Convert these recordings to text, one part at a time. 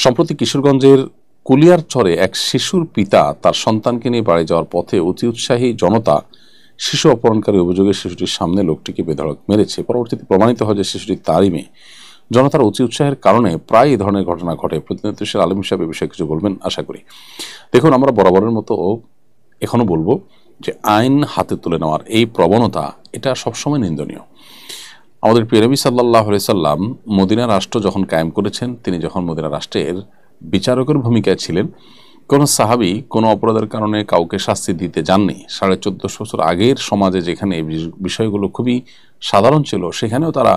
সম্প্রতি কিশোরগঞ্জের কুলিয়ারচরে এক শিশুর পিতা তার সন্তানকে নিয়ে বাড়ি যাওয়ার পথে অতি উৎসাহী জনতা শিশু অপহরণকারী অভিযোগে শিশুটির সামনে লোকটিকে বেধড়ক মেরেছে। পরবর্তীতে প্রমাণিত হয় যে শিশুটি তারই মেয়ে। জনতার অতি উৎসাহের কারণে প্রায় এই ধরনের ঘটনা ঘটে। প্রতিনিধিত্বশীল আলম হিসাবে বিষয়ে কিছু বলবেন আশা করি। দেখুন, আমরা বরাবরের মতো এখনো বলবো যে আইন হাতে তুলে নেওয়ার এই প্রবণতা এটা সবসময় নিন্দনীয়। আমাদের প্রিয় নবী সাল্লাল্লাহু আলাইহি সাল্লাম মদিনা রাষ্ট্র যখন কায়েম করেছেন, তিনি যখন মদিনা রাষ্ট্রের বিচারকের ভূমিকায় ছিলেন, কোনো সাহাবী কোনো অপরাধের কারণে কাউকে শাস্তি দিতে যাননি। 1450 বছর আগের সমাজে যেখানে এই বিষয়গুলো খুবই সাধারণ ছিল, সেখানেও তারা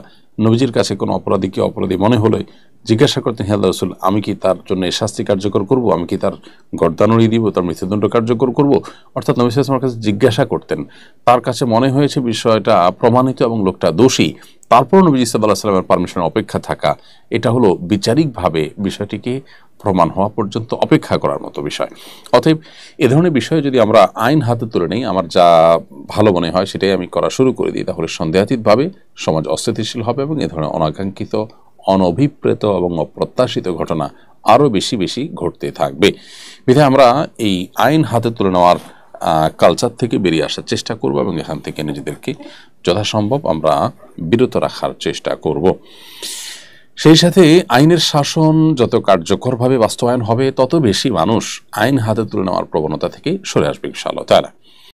নবীজির কাছে কোনো অপরাধীকে অপরাধী মনে হলে জিজ্ঞাসা করতেন, হে আল্লাহর রাসূল, আমি কি তার জন্য এই শাস্তি কার্যকর করব? আমি কি তার গর্দান উড়িয়ে দিব? তার মৃত্যুদণ্ড কার্যকর করব? অর্থাৎ নবী সাল্লাল্লাহু আলাইহি ওয়াসাল্লামের কাছে জিজ্ঞাসা করতেন। তার কাছে মনে হয়েছে বিষয়টা প্রমাণিত এবং লোকটা দোষী, তারপর নবীজি সাল্লাল্লাহু আলাইহি ওয়াসাল্লামের পারমিশনের অপেক্ষা থাকা, এটা হলো বিচারিকভাবে বিষয়টিকে প্রমাণ হওয়া পর্যন্ত অপেক্ষা করার মতো বিষয়। অতএব এ ধরনের বিষয়ে যদি আমরা আইন হাতে তুলে নেই, আমার যা ভালো মনে হয় সেটাই আমি করা শুরু করে দিই, তাহলে সন্দেহাতীতভাবে সমাজ অস্থিতিশীল হবে এবং এ ধরনের অনাকাঙ্ক্ষিত, অনভিপ্রেত এবং অপ্রত্যাশিত ঘটনা আরও বেশি বেশি ঘটতে থাকবে। বিধায় আমরা এই আইন হাতে তুলে নেওয়ার কালচার থেকে বেরিয়ে আসার চেষ্টা করব এবং এখান থেকে নিজেদেরকে যথাসম্ভব আমরা বিরত রাখার চেষ্টা করব। সেই সাথে আইনের শাসন যত কার্যকরভাবে বাস্তবায়ন হবে, তত বেশি মানুষ আইন হাতে তুলে নেওয়ার প্রবণতা থেকে সরে আসবে ইনশাআল্লাহ তাআলা।